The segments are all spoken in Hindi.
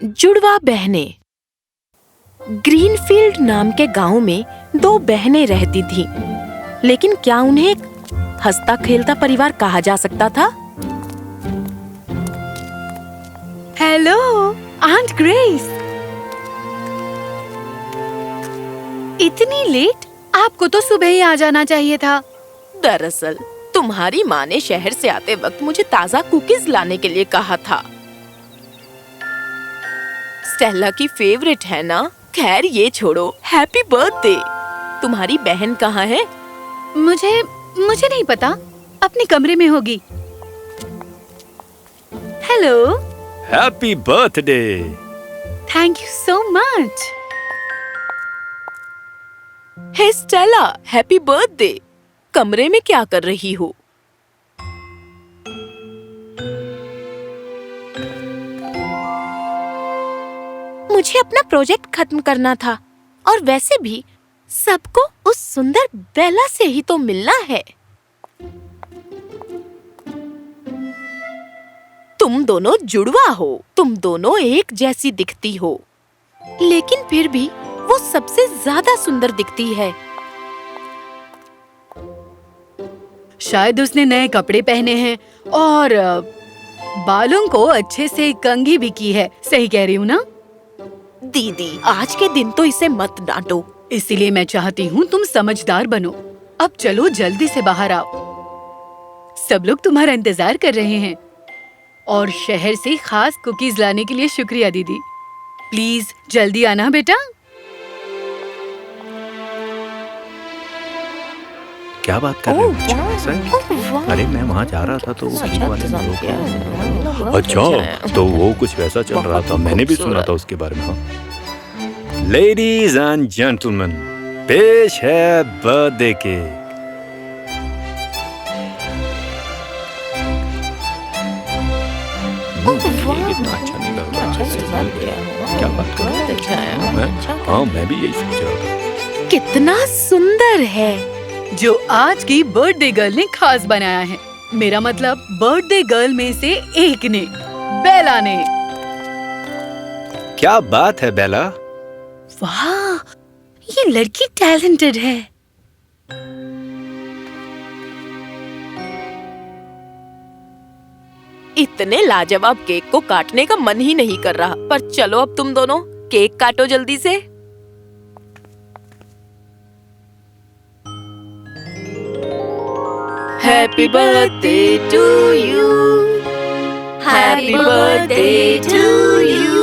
जुड़वा बहनें। ग्रीनफील्ड नाम के गांव में दो बहनें रहती थीं, लेकिन क्या उन्हें एक हंसता खेलता परिवार कहा जा सकता था? Hello, aunt Grace. इतनी लेट? आपको तो सुबह ही आ जाना चाहिए था। दरअसल तुम्हारी माँ ने शहर से आते वक्त मुझे ताज़ा कुकीज लाने के लिए कहा था। स्टेला की फेवरेट है ना? खैर ये छोड़ो, हैप्पी बर्थडे। तुम्हारी बहन कहाँ है? मुझे नहीं पता, अपने कमरे में होगी। Hello. Happy birthday. Thank you so much. Hey Stella, happy birthday. कमरे में क्या कर रही हो? मुझे अपना प्रोजेक्ट खत्म करना था, और वैसे भी सबको उस सुंदर बेला से ही तो मिलना है। तुम दोनों जुड़वा हो, तुम दोनों एक जैसी दिखती हो, लेकिन फिर भी वो सबसे ज्यादा सुंदर दिखती है। शायद उसने नए कपड़े पहने हैं और बालों को अच्छे से कंघी भी की है। सही कह रही हूँ ना? दीदी, आज के दिन तो इसे मत डांटो। इसीलिए मैं चाहती हूँ तुम समझदार बनो। अब चलो जल्दी से बाहर आओ, सब लोग तुम्हारा इंतजार कर रहे हैं। और शहर से खास कुकीज लाने के लिए शुक्रिया दीदी। प्लीज जल्दी आना बेटा। क्या बात कर रहे हो? अरे मैं वहाँ जा रहा था तो अच्छा, तो वो कुछ वैसा चल रहा था, मैंने भी सुना था उसके बारे में। लेडीज एंड जेंटलमैन, पेश है बर्थडे केक। इतना अच्छा नहीं लग रहा है। क्या बात कर रहे हैं? हाँ, मैं भी यही सोच रहा था। कितना सुंदर है। जो आज की बर्थडे गर्ल ने खास बनाया है। मेरा मतलब बर्थडे गर्ल में से एक ने, बेला ने। क्या बात है बेला? वाह, ये लड़की टैलेंटेड है। इतने लाजवाब केक को काटने का मन ही नहीं कर रहा, पर चलो अब तुम दोनों केक काटो जल्दी से। Happy birthday to you. Happy birthday to you.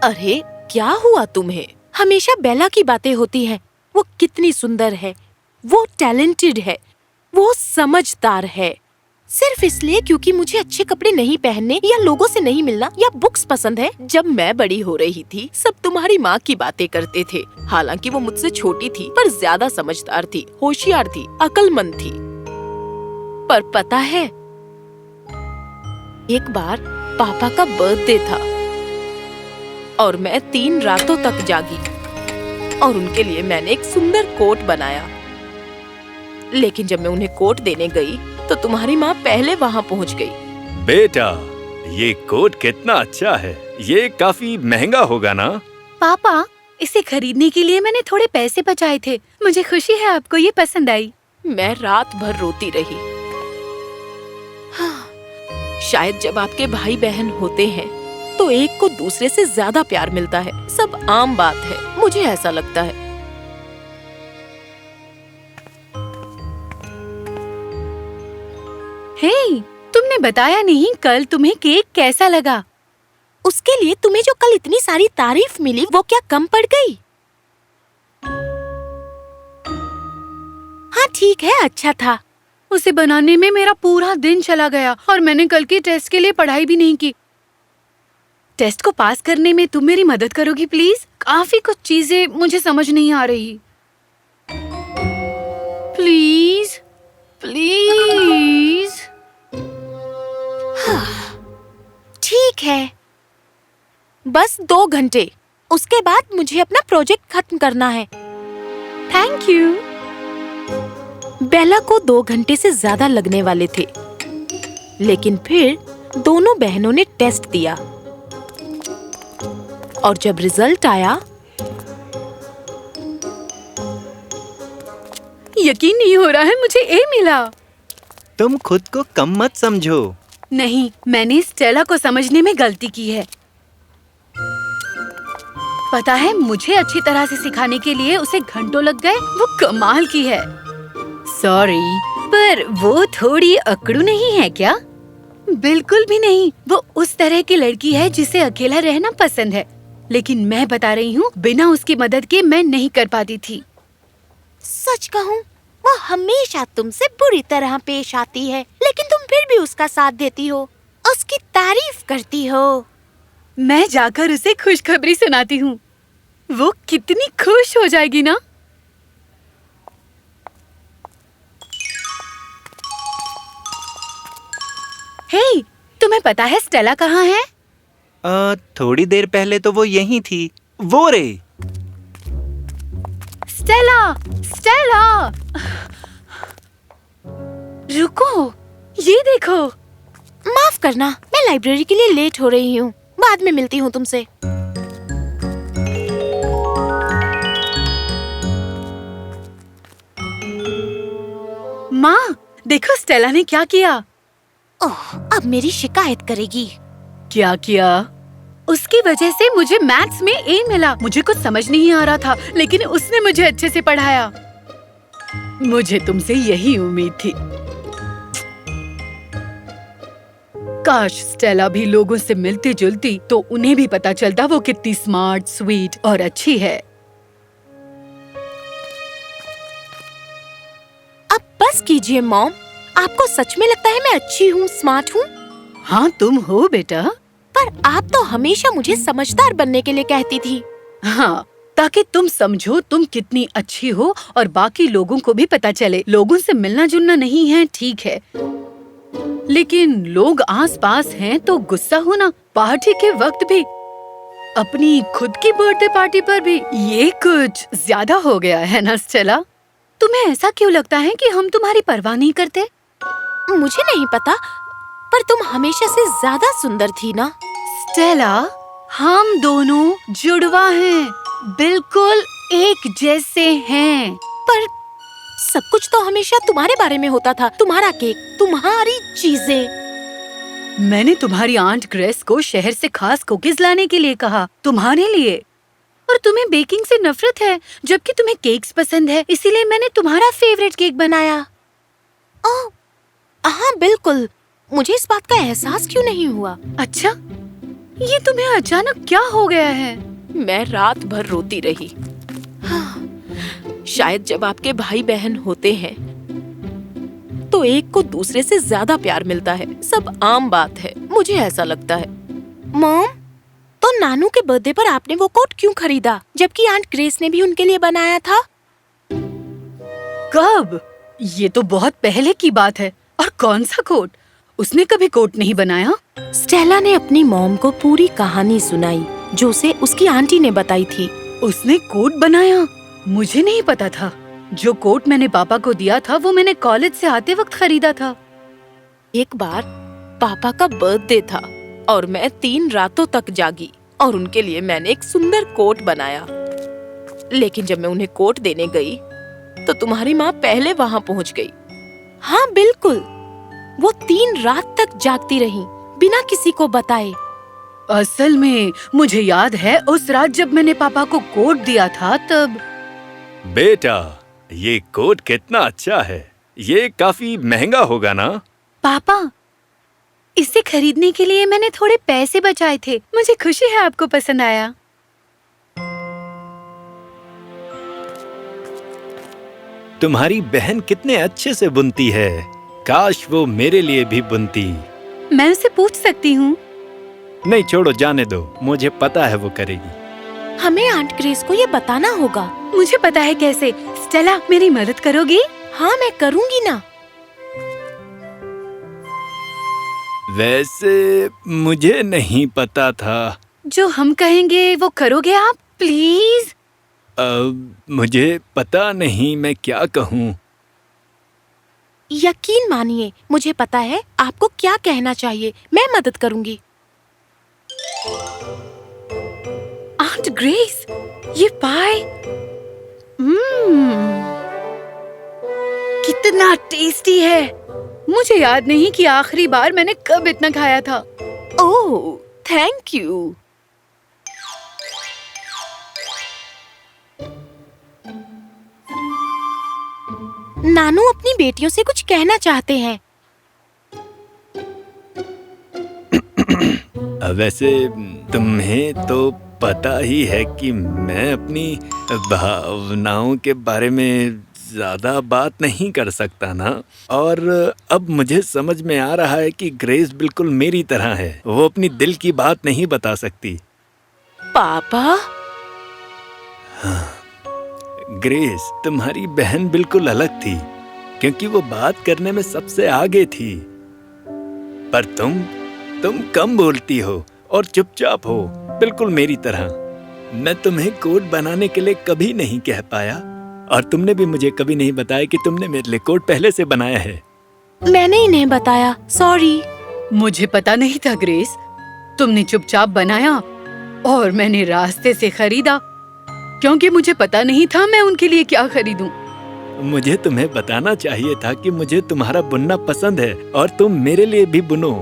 अरे क्या हुआ तुम्हें? हमेशा बेला की बातें होती हैं। वो कितनी सुंदर है, वो टैलेंटेड है, वो समझदार है। सिर्फ इसलिए क्योंकि मुझे अच्छे कपड़े नहीं पहनने या लोगों से नहीं मिलना या बुक्स पसंद है। जब मैं बड़ी हो रही थी, सब तुम्हारी माँ की बातें करते थे। हालांकि वो मुझसे छोटी थी, पर ज्यादा समझदार थी, होशियार थी, अक्लमंद थी। पर पता है, एक बार पापा का बर्थडे था और मैं 3 रातों तक जागी और उनके लिए मैंने एक सुंदर कोट बनाया। लेकिन जब मैं उन्हें कोट देने गई तो तुम्हारी माँ पहले वहाँ पहुँच गई। बेटा, ये कोट कितना अच्छा है। ये काफी महंगा होगा ना? पापा, इसे खरीदने के लिए मैंने थोड़े पैसे बचाए थे। मुझे खुशी है आपको ये पसंद आई। मैं रात भर रोती रही। हाँ, शायद जब आपके भाई बहन होते हैं तो एक को दूसरे से ज्यादा प्यार मिलता है। सब आम बात है, मुझे ऐसा लगता है। हे, तुमने बताया नहीं कल तुम्हें केक कैसा लगा? उसके लिए तुम्हें जो कल इतनी सारी तारीफ मिली, वो क्या कम पड़ गई? हाँ ठीक है, अच्छा था। उसे बनाने में मेरा पूरा दिन चला गया और मैंने कल के टेस्ट के लिए पढ़ाई भी नहीं की। टेस्ट को पास करने में तुम मेरी मदद करोगी प्लीज? काफी कुछ चीजें मुझे समझ नहीं आ रही। Please please. ठीक है, बस 2 घंटे। उसके बाद मुझे अपना प्रोजेक्ट खत्म करना है। Thank you. बेला को 2 घंटे से ज्यादा लगने वाले थे, लेकिन फिर दोनों बहनों ने टेस्ट दिया और जब रिजल्ट आया, यकीन नहीं हो रहा है, मुझे ए मिला। तुम खुद को कम मत समझो। नहीं, मैंने स्टेला को समझने में गलती की है। पता है, मुझे अच्छी तरह से सिखाने के लिए उसे घंटों लग गए। वो कमाल की है। सॉरी, पर वो थोड़ी अकड़ू नहीं है क्या? बिल्कुल भी नहीं। वो उस तरह की लड़की है जिसे अकेला रहना पसंद है। लेकिन मैं बता रही हूँ, बिना उसकी मदद के मैं नहीं कर पाती थी। सच कहूँ, वो हमेशा तुमसे बुरी तरह पेश आती है, लेकिन तुम फिर भी उसका साथ देती हो, उसकी तारीफ करती हो। मैं जाकर उसे खुशखबरी सुनाती हूँ। वो कितनी खुश हो जाएगी ना। हे, तुम्हें पता है स्टेला कहाँ है? थोड़ी देर पहले तो वो यहीं थी। वो रे। स्टेला, स्टेला, रुको, ये देखो। माफ करना, मैं लाइब्रेरी के लिए लेट हो रही हूँ। बाद में मिलती हूँ तुमसे। माँ, देखो स्टेला ने क्या किया। ओह, अब मेरी शिकायत करेगी। क्या किया? उसकी वजह से मुझे मैथ्स में ए मिला। मुझे कुछ समझ नहीं आ रहा था, लेकिन उसने मुझे अच्छे से पढ़ाया। मुझे तुमसे यही उम्मीद थी। काश स्टेला भी लोगों से मिलती जुलती तो उन्हें भी पता चलता वो कितनी स्मार्ट, स्वीट और अच्छी है। अब बस कीजिए मॉम। आपको सच में लगता है मैं अच्छी हूँ, स्मार्ट हूँ? हाँ, तुम हो बेटा। पर आप तो हमेशा मुझे समझदार बनने के लिए कहती थी। हाँ, ताकि तुम समझो तुम कितनी अच्छी हो और बाकी लोगों को भी पता चले। लोगों से मिलना जुलना नहीं है, ठीक है, लेकिन लोग आस पास हैं तो गुस्सा होना, पार्टी के वक्त भी, अपनी खुद की बर्थडे पार्टी पर भी, ये कुछ ज्यादा हो गया है ना स्टेला? तुम्हें ऐसा क्यों लगता है कि हम तुम्हारी परवाह नहीं करते? मुझे नहीं पता, पर तुम हमेशा से ज्यादा सुंदर थी ना। स्टेला, हम दोनों जुड़वा हैं, बिल्कुल एक जैसे हैं। पर सब कुछ तो हमेशा तुम्हारे बारे में होता था। तुम्हारा केक, तुम्हारी चीजें। मैंने तुम्हारी आंट ग्रेस को शहर से खास कुकीज लाने के लिए कहा, तुम्हारे लिए। और तुम्हें बेकिंग से नफरत है, जबकि तुम्हें केक्स पसंद है, इसीलिए मैंने तुम्हारा फेवरेट केक बनाया। ओह, हाँ बिल्कुल। मुझे इस बात का एहसास क्यों नहीं हुआ? अच्छा, ये तुम्हें अचानक क्या हो गया है? मैं रात भर रोती रही। शायद जब आपके भाई बहन होते हैं तो एक को दूसरे से ज्यादा प्यार मिलता है। सब आम बात है, मुझे ऐसा लगता है। मॉम, तो नानू के बर्थडे पर आपने वो कोट क्यों खरीदा, जबकि आंट ग्रेस ने भी उनके लिए बनाया था? कब? ये तो बहुत पहले की बात है। और कौन सा कोट? उसने कभी कोट नहीं बनाया। स्टेला ने अपनी मॉम को पूरी कहानी सुनाई जो उसे उसकी आंटी ने बताई थी। उसने कोट बनाया? मुझे नहीं पता था। जो कोट मैंने पापा को दिया था वो मैंने कॉलेज से आते वक्त खरीदा था। एक बार पापा का बर्थडे था और मैं 3 रातों तक जागी और उनके लिए मैंने एक सुंदर कोट बनाया। लेकिन जब मैं उन्हें कोट देने गई तो तुम्हारी माँ पहले वहाँ पहुँच गई। हाँ बिल्कुल, वो 3 रात तक जागती रही बिना किसी को बताए। असल में मुझे याद है उस रात जब मैंने पापा को कोट दिया था तब। बेटा, ये कोट कितना अच्छा है। ये काफी महंगा होगा ना? पापा, इसे खरीदने के लिए मैंने थोड़े पैसे बचाए थे। मुझे खुशी है आपको पसंद आया। तुम्हारी बहन कितने अच्छे से बुनती है। काश वो मेरे लिए भी बुनती। मैं उसे पूछ सकती हूँ? नहीं, छोड़ो, जाने दो। मुझे पता है वो करेगी। हमें आंट ग्रेस को ये बताना होगा। मुझे पता है कैसे। स्टेला, मेरी मदद करोगी? हाँ, मैं करूँगी ना। वैसे मुझे नहीं पता था। जो हम कहेंगे वो करोगे आप, प्लीज? मुझे पता नहीं मैं क्या कहूँ। यकीन मानिए, मुझे पता है आपको क्या कहना चाहिए। मैं मदद करूंगी। आंट ग्रेस, ये पाई कितना टेस्टी है। मुझे याद नहीं कि आखिरी बार मैंने कब इतना खाया था। ओह, थैंक यू। नानू अपनी बेटियों से कुछ कहना चाहते हैं। वैसे तुम्हें तो पता ही है कि मैं अपनी भावनाओं के बारे में ज्यादा बात नहीं कर सकता ना। और अब मुझे समझ में आ रहा है कि ग्रेस बिल्कुल मेरी तरह है। वो अपनी दिल की बात नहीं बता सकती। पापा, ग्रेस तुम्हारी बहन बिल्कुल अलग थी, क्योंकि वो बात करने में सबसे आगे थी। पर तुम कम बोलती हो और चुपचाप हो, बिल्कुल मेरी तरह। मैं तुम्हें कोट बनाने के लिए कभी नहीं कह पाया, और तुमने भी मुझे कभी नहीं बताया कि तुमने मेरे लिए कोट पहले से बनाया है। मैंने इन्हें बताया, सॉरी। मुझे पता नहीं था ग्रेस। तुमने चुपचाप बनाया और मैंने रास्ते से खरीदा, क्योंकि मुझे पता नहीं था मैं उनके लिए क्या खरीदूं। मुझे तुम्हें बताना चाहिए था कि मुझे तुम्हारा बुनना पसंद है और तुम मेरे लिए भी बुनो।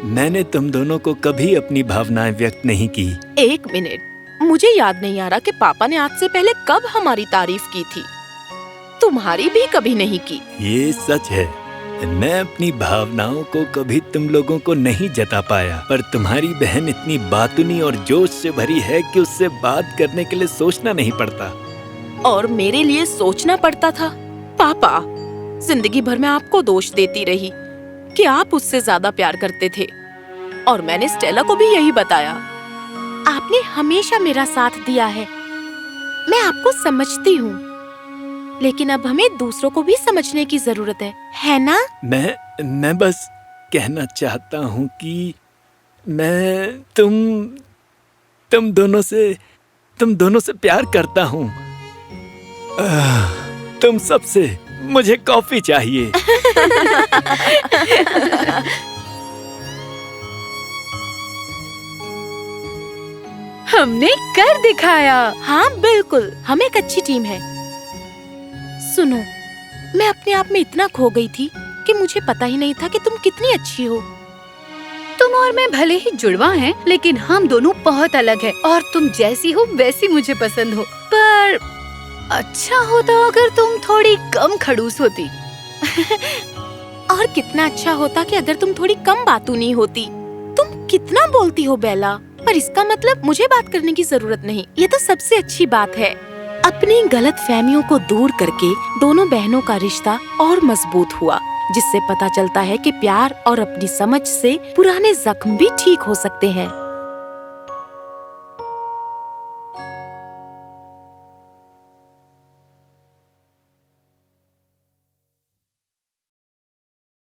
मैंने तुम दोनों को कभी अपनी भावनाएं व्यक्त नहीं की। एक मिनट, मुझे याद नहीं आ रहा कि पापा ने आज से पहले कब हमारी तारीफ की थी। तुम्हारी भी कभी नहीं की। ये सच है, मैं अपनी भावनाओं को कभी तुम लोगों को नहीं जता पाया, पर तुम्हारी बहन इतनी बातूनी और जोश से भरी है कि उससे बात करने के लिए सोचना नहीं पड़ता। और मेरे लिए सोचना पड़ता था। पापा, जिंदगी भर मैं आपको दोष देती रही कि आप उससे ज्यादा प्यार करते थे, और मैंने स्टेला को भी यही बताया। आपने हमेशा मेरा साथ दिया है। मैं आपको समझती हूँ, लेकिन अब हमें दूसरों को भी समझने की जरूरत है ना? मैं बस कहना चाहता हूँ कि मैं तुम दोनों से प्यार करता हूँ। तुम सबसे मुझे कॉफी चाहिए। हमने कर दिखाया। हाँ बिल्कुल, हम एक अच्छी टीम है। सुनो, मैं अपने आप में इतना खो गई थी कि मुझे पता ही नहीं था कि तुम कितनी अच्छी हो। तुम और मैं भले ही जुड़वा हैं, लेकिन हम दोनों बहुत अलग हैं। और तुम जैसी हो वैसी मुझे पसंद हो। पर अच्छा होता अगर तुम थोड़ी कम खड़ूस होती। और कितना अच्छा होता कि अगर तुम थोड़ी कम बातूनी होती। तुम कितना बोलती हो बेला, पर इसका मतलब मुझे बात करने की जरूरत नहीं। ये तो सबसे अच्छी बात है। अपनी गलतफहमियों को दूर करके दोनों बहनों का रिश्ता और मजबूत हुआ, जिससे पता चलता है कि प्यार और अपनी समझ से पुराने जख्म भी ठीक हो सकते हैं।